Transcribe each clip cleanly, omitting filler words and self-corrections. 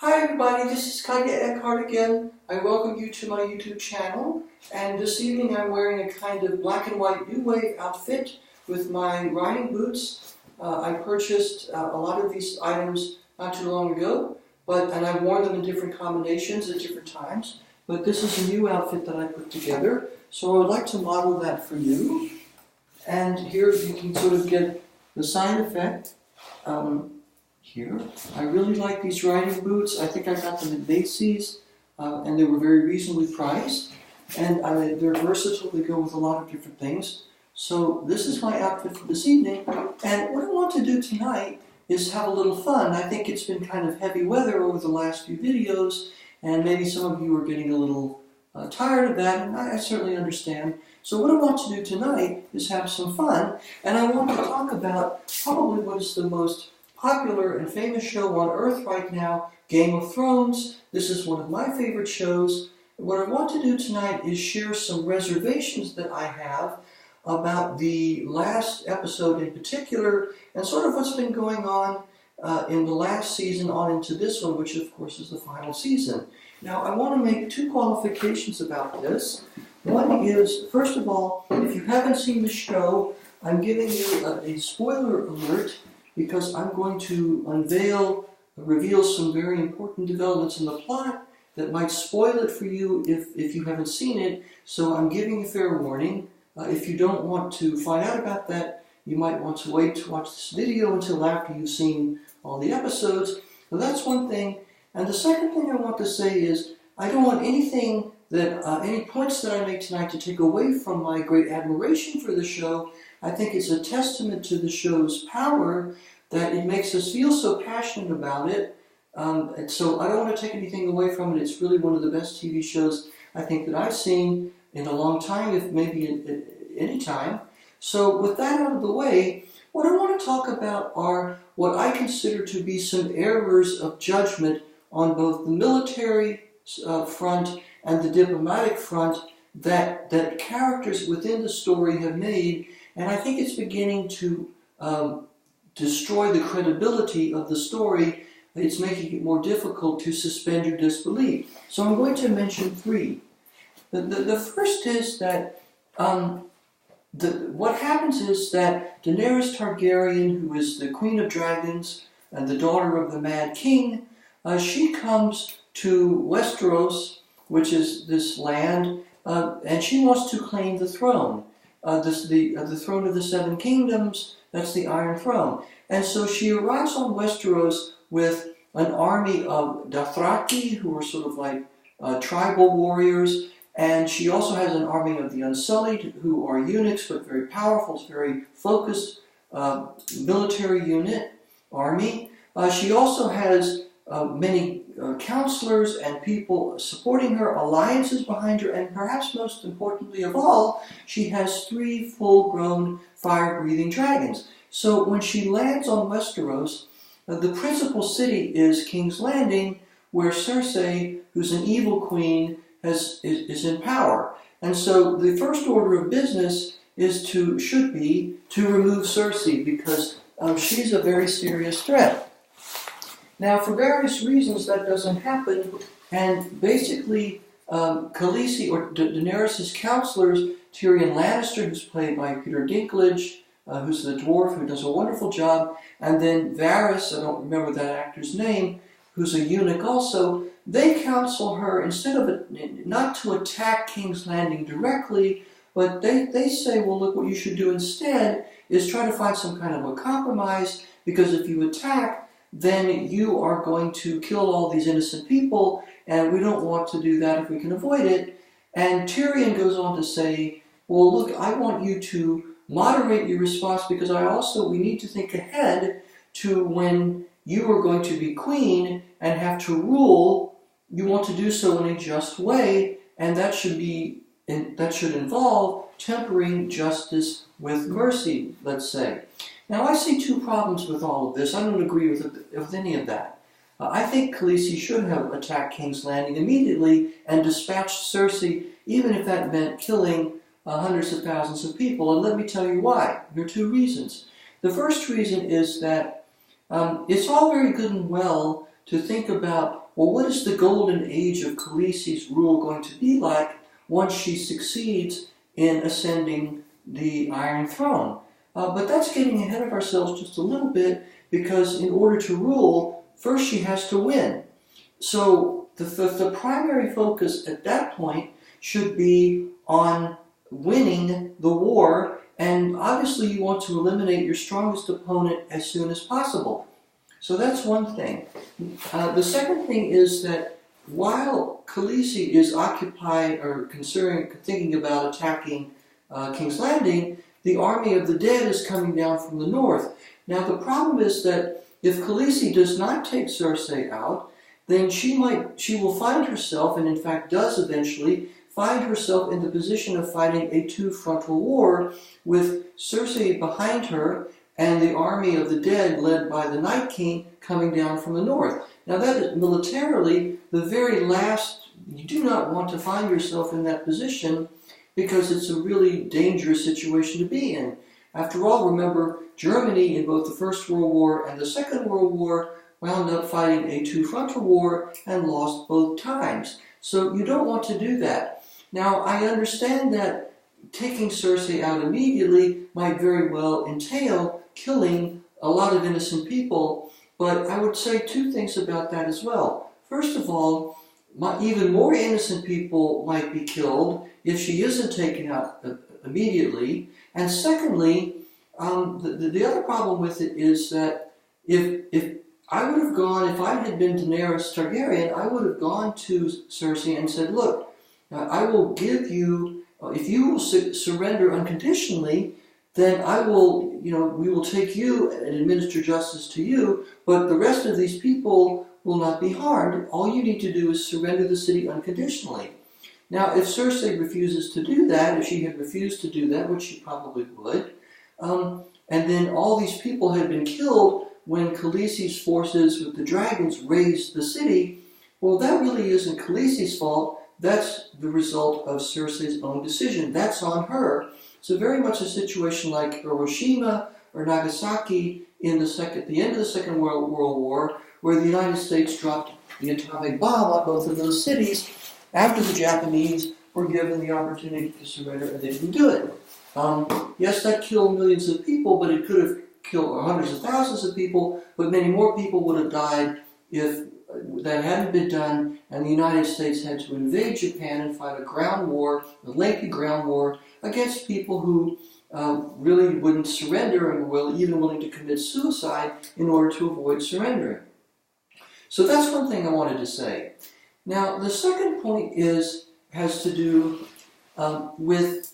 Hi everybody, this is Katje again. I welcome you to my YouTube channel, and this evening I'm wearing a kind of black and white new wave outfit with my riding boots. I purchased a lot of these items not too long ago, and I've worn them in different combinations at different times, but this is a new outfit that I put together, so I would like to model that for you. And here you can sort of get the sign effect. Here. I really like these riding boots. I think I got them at Macy's, and they were very reasonably priced. And they're versatile. They go with a lot of different things. So this is my outfit for this evening. And what I want to do tonight is have a little fun. I think it's been kind of heavy weather over the last few videos, and maybe some of you are getting a little tired of that, and I certainly understand. So what I want to do tonight is have some fun, and I want to talk about probably what is the most popular and famous show on earth right now, Game of Thrones. This is one of my favorite shows. What I want to do tonight is share some reservations that I have about the last episode in particular, and sort of what's been going on in the last season on into this one, which of course is the final season. Now I want to make two qualifications about this. One is, first of all, if you haven't seen the show, I'm giving you a spoiler alert, because I'm going to reveal some very important developments in the plot that might spoil it for you if you haven't seen it. So I'm giving you fair warning. If you don't want to find out about that, you might want to wait to watch this video until after you've seen all the episodes. So that's one thing. And the second thing I want to say is, I don't want anything that, any points that I make tonight to take away from my great admiration for the show. I think it's a testament to the show's power that it makes us feel so passionate about it. And so I don't want to take anything away from it. It's really one of the best TV shows I think that I've seen in a long time, if maybe at any time. So with that out of the way, what I want to talk about are what I consider to be some errors of judgment on both the military front and the diplomatic front that characters within the story have made. And I think it's beginning to destroy the credibility of the story. It's making it more difficult to suspend your disbelief. So I'm going to mention three. The first is that what happens is that Daenerys Targaryen, who is the Queen of Dragons and the daughter of the Mad King, she comes to Westeros, which is this land, and she wants to claim the throne. The throne of the Seven Kingdoms, that's the Iron Throne. And so she arrives on Westeros with an army of Dothraki, who are sort of like tribal warriors, and she also has an army of the Unsullied, who are eunuchs, but very powerful, it's a very focused military army. She also has many counselors and people supporting her, alliances behind her, and perhaps most importantly of all, she has 3 full-grown fire-breathing dragons. So when she lands on Westeros, the principal city is King's Landing, where Cersei, who's an evil queen, is in power. And so the first order of business should be to remove Cersei, because she's a very serious threat. Now, for various reasons, that doesn't happen, and basically, Khaleesi, or Daenerys' counselors, Tyrion Lannister, who's played by Peter Dinklage, who's the dwarf, who does a wonderful job, and then Varys, I don't remember that actor's name, who's a eunuch also, they counsel her, instead of not to attack King's Landing directly, but they say, well, look, what you should do instead is try to find some kind of a compromise, because if you attack, then you are going to kill all these innocent people, and we don't want to do that if we can avoid it. And Tyrion goes on to say, well, look, I want you to moderate your response, because we need to think ahead to when you are going to be queen and have to rule. You want to do so in a just way, and that should involve tempering justice with mercy, let's say. Now, I see 2 problems with all of this. I don't agree with any of that. I think Khaleesi should have attacked King's Landing immediately and dispatched Cersei, even if that meant killing hundreds of thousands of people. And let me tell you why. There are 2 reasons. The first reason is that it's all very good and well to think about, well, what is the golden age of Khaleesi's rule going to be like once she succeeds in ascending the Iron Throne? But that's getting ahead of ourselves just a little bit, because in order to rule, first she has to win. So the primary focus at that point should be on winning the war, and obviously you want to eliminate your strongest opponent as soon as possible. So that's one thing. The second thing is that while Khaleesi is occupied or thinking about attacking King's Landing, the army of the dead is coming down from the north. Now the problem is that if Khaleesi does not take Cersei out, then she will find herself, and in fact does eventually, find herself in the position of fighting a two-frontal war with Cersei behind her and the army of the dead led by the Night King coming down from the north. Now that is militarily the very last. You do not want to find yourself in that position, because it's a really dangerous situation to be in. After all, remember, Germany in both the First World War and the Second World War wound up fighting a two-frontal war and lost both times. So you don't want to do that. Now, I understand that taking Cersei out immediately might very well entail killing a lot of innocent people, but I would say two things about that as well. First of all, even more innocent people might be killed if she isn't taken out immediately. And secondly, the other problem with it is that if I would have gone, if I had been Daenerys Targaryen, I would have gone to Cersei and said, look, I will give you, if you will surrender unconditionally, then I will, we will take you and administer justice to you, but the rest of these people will not be harmed. All you need to do is surrender the city unconditionally. Now, if Cersei refuses to do that, if she had refused to do that, which she probably would, and then all these people had been killed when Khaleesi's forces with the dragons razed the city, well, that really isn't Khaleesi's fault. That's the result of Cersei's own decision. That's on her. So very much a situation like Hiroshima or Nagasaki in the end of the Second World War, where the United States dropped the atomic bomb on both of those cities after the Japanese were given the opportunity to surrender, and they didn't do it. Yes, that killed millions of people, but it could have killed hundreds of thousands of people, but many more people would have died if that hadn't been done, and the United States had to invade Japan and fight a ground war, a lengthy ground war, against people who really wouldn't surrender and were even willing to commit suicide in order to avoid surrendering. So that's one thing I wanted to say. Now, the second point has to do with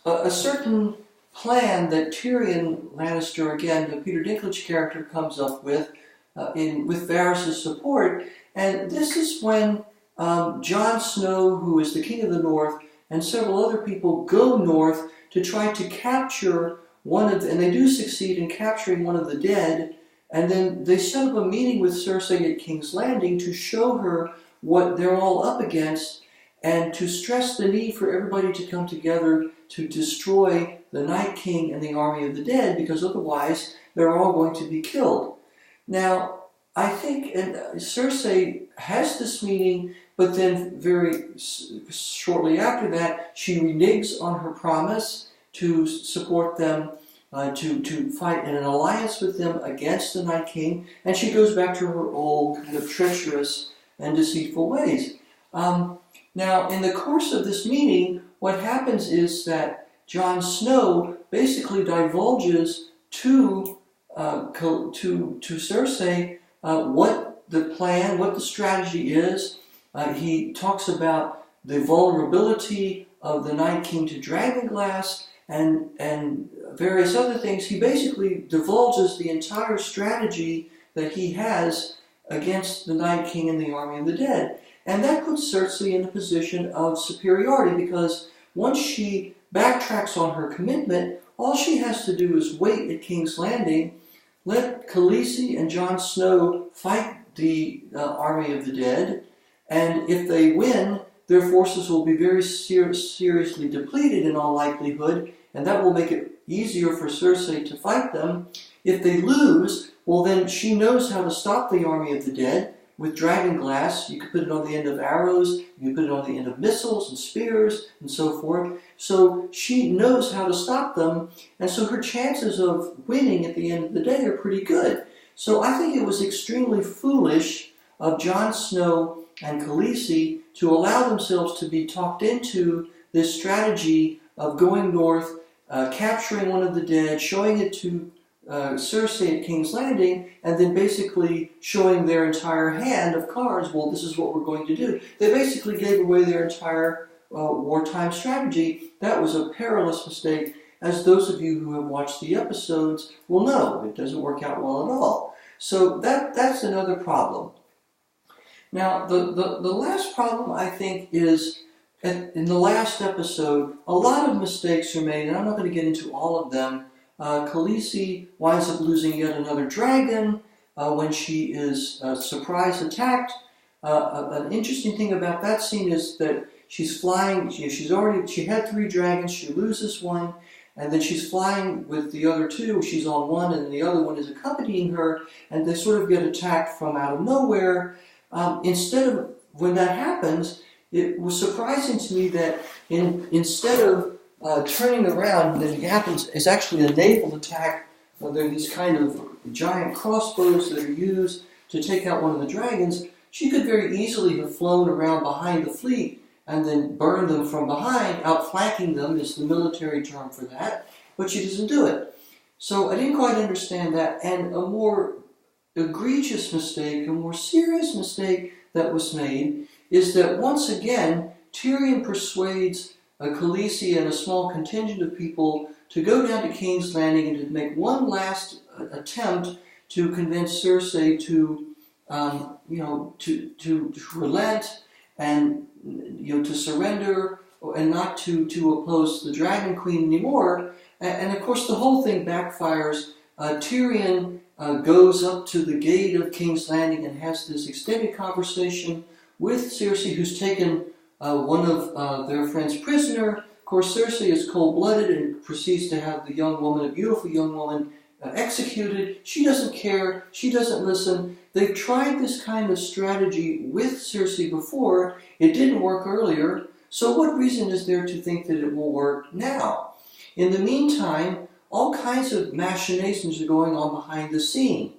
a certain plan that Tyrion Lannister, again, the Peter Dinklage character, comes up with Varys' support. And this is when Jon Snow, who is the King of the North, and several other people go north to try to capture and they do succeed in capturing one of the dead, and then they set up a meeting with Cersei at King's Landing to show her what they're all up against, and to stress the need for everybody to come together to destroy the Night King and the army of the dead, because otherwise they're all going to be killed. Now, I think Cersei has this meeting, but then very shortly after that, she reneges on her promise to support them, to fight in an alliance with them against the Night King, and she goes back to her old kind of treacherous and deceitful ways. Now, in the course of this meeting, what happens is that Jon Snow basically divulges to Cersei what the plan, what the strategy is. He talks about the vulnerability of the Night King to dragonglass and various other things. He basically divulges the entire strategy that he has against the Night King and the army of the dead. And that puts Cersei in a position of superiority, because once she backtracks on her commitment, all she has to do is wait at King's Landing, let Khaleesi and Jon Snow fight the army of the dead, and if they win, their forces will be very seriously depleted in all likelihood, and that will make it easier for Cersei to fight them. If they lose, well then she knows how to stop the army of the dead with dragon glass. You could put it on the end of arrows, you could put it on the end of missiles and spears and so forth. So she knows how to stop them, and so her chances of winning at the end of the day are pretty good. So I think it was extremely foolish of Jon Snow and Khaleesi to allow themselves to be talked into this strategy of going north, capturing one of the dead, showing it to Cersei at King's Landing, and then basically showing their entire hand of cards. Well, this is what we're going to do. They basically gave away their entire wartime strategy. That was a perilous mistake, as those of you who have watched the episodes will know. It doesn't work out well at all. So that's another problem. Now, the last problem, I think, is in the last episode, a lot of mistakes are made, and I'm not going to get into all of them. Khaleesi winds up losing yet another dragon when she is surprise attacked. An interesting thing about that scene is that she's flying. She had 3 dragons. She loses one, and then she's flying with the other 2. She's on one, and the other one is accompanying her, and they sort of get attacked from out of nowhere. Instead of, when that happens, it was surprising to me that instead of turning around, that it happens is actually a naval attack. There are these kind of giant crossbows that are used to take out one of the dragons. She could very easily have flown around behind the fleet and then burned them from behind. Outflanking them is the military term for that, but she doesn't do it. So I didn't quite understand that. And a more egregious mistake, a more serious mistake that was made, is that once again Tyrion persuades Khaleesi and a small contingent of people to go down to King's Landing and to make one last attempt to convince Cersei to relent and to surrender and not to oppose the Dragon Queen anymore. And of course the whole thing backfires. Tyrion goes up to the gate of King's Landing and has this extended conversation with Cersei, who's taken one of their friends prisoner. Of course, Cersei is cold-blooded and proceeds to have the young woman, a beautiful young woman, executed. She doesn't care. She doesn't listen. They've tried this kind of strategy with Cersei before. It didn't work earlier. So what reason is there to think that it will work now? In the meantime, all kinds of machinations are going on behind the scene.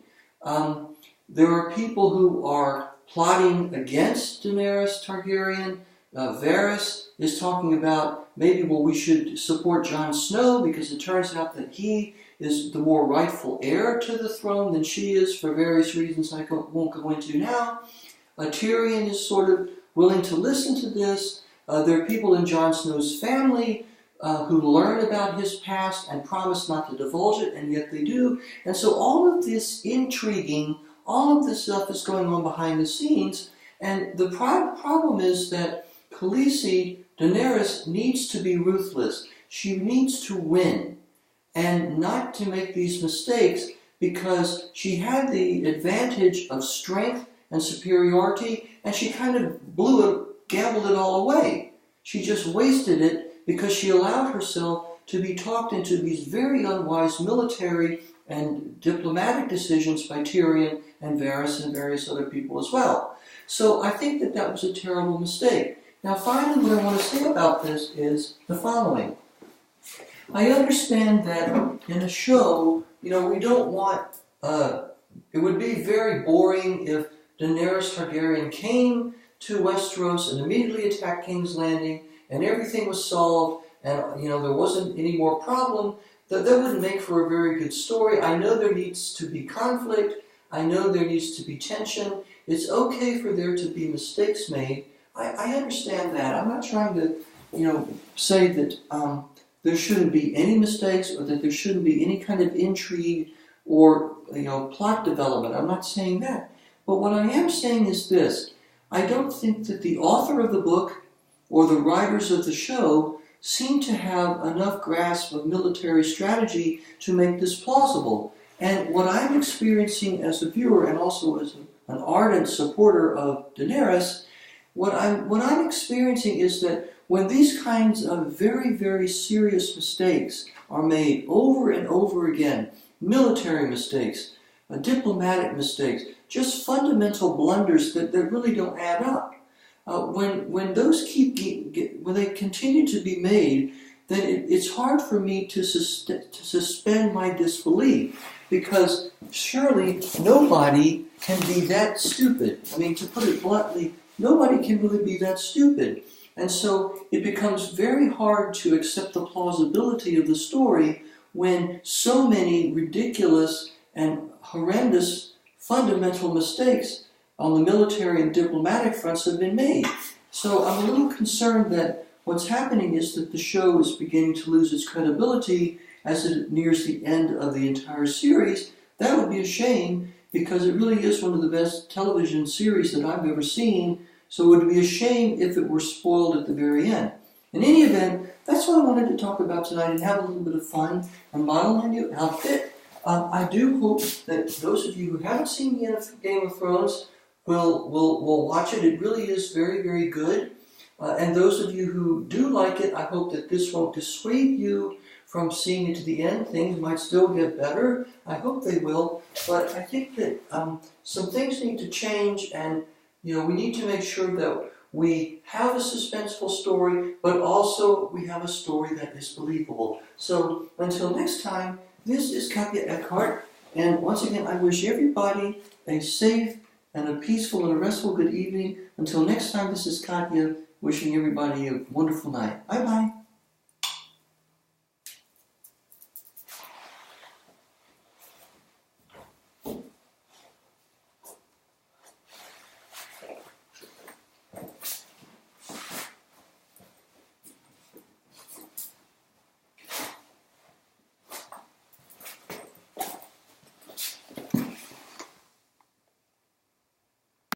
There are people who are plotting against Daenerys Targaryen. Varys is talking about maybe, we should support Jon Snow because it turns out that he is the more rightful heir to the throne than she is for various reasons I won't go into now. Tyrion is sort of willing to listen to this. There are people in Jon Snow's family who learn about his past and promise not to divulge it, and yet they do. And so all of this intriguing, all of this stuff is going on behind the scenes, and the problem is that Khaleesi, Daenerys, needs to be ruthless. She needs to win and not to make these mistakes, because she had the advantage of strength and superiority, and she kind of gambled it all away. She just wasted it because she allowed herself to be talked into these very unwise military and diplomatic decisions by Tyrion and Varys and various other people as well. So I think that that was a terrible mistake. Now finally, what I want to say about this is the following. I understand that in a show, we don't want, it would be very boring if Daenerys Targaryen came to Westeros and immediately attacked King's Landing and everything was solved and, there wasn't any more problem. That wouldn't make for a very good story. I know there needs to be conflict. I know there needs to be tension. It's okay for there to be mistakes made. I understand that. I'm not trying to, say that there shouldn't be any mistakes or that there shouldn't be any kind of intrigue or, plot development. I'm not saying that. But what I am saying is this. I don't think that the author of the book or the writers of the show seem to have enough grasp of military strategy to make this plausible. And what I'm experiencing as a viewer and also as an ardent supporter of Daenerys, what I'm experiencing is that when these kinds of very, very serious mistakes are made over and over again, military mistakes, diplomatic mistakes, just fundamental blunders that really don't add up. When those when they continue to be made, then it's hard for me to suspend my disbelief, because surely nobody can be that stupid. I mean, to put it bluntly, nobody can really be that stupid. And so it becomes very hard to accept the plausibility of the story when so many ridiculous and horrendous fundamental mistakes on the military and diplomatic fronts have been made. So I'm a little concerned that what's happening is that the show is beginning to lose its credibility as it nears the end of the entire series. That would be a shame, because it really is one of the best television series that I've ever seen. So it would be a shame if it were spoiled at the very end. In any event, that's what I wanted to talk about tonight and have a little bit of fun and model my new outfit. I do hope that those of you who haven't seen Game of Thrones will watch it. It really is very, very good. And those of you who do like it, I hope that this won't dissuade you from seeing it to the end. Things might still get better. I hope they will. But I think that some things need to change, and we need to make sure that we have a suspenseful story, but also we have a story that is believable. So until next time, this is Katje Eckhart, and once again, I wish everybody a safe and a peaceful and a restful good evening. Until next time, this is Katje, wishing everybody a wonderful night. Bye-bye.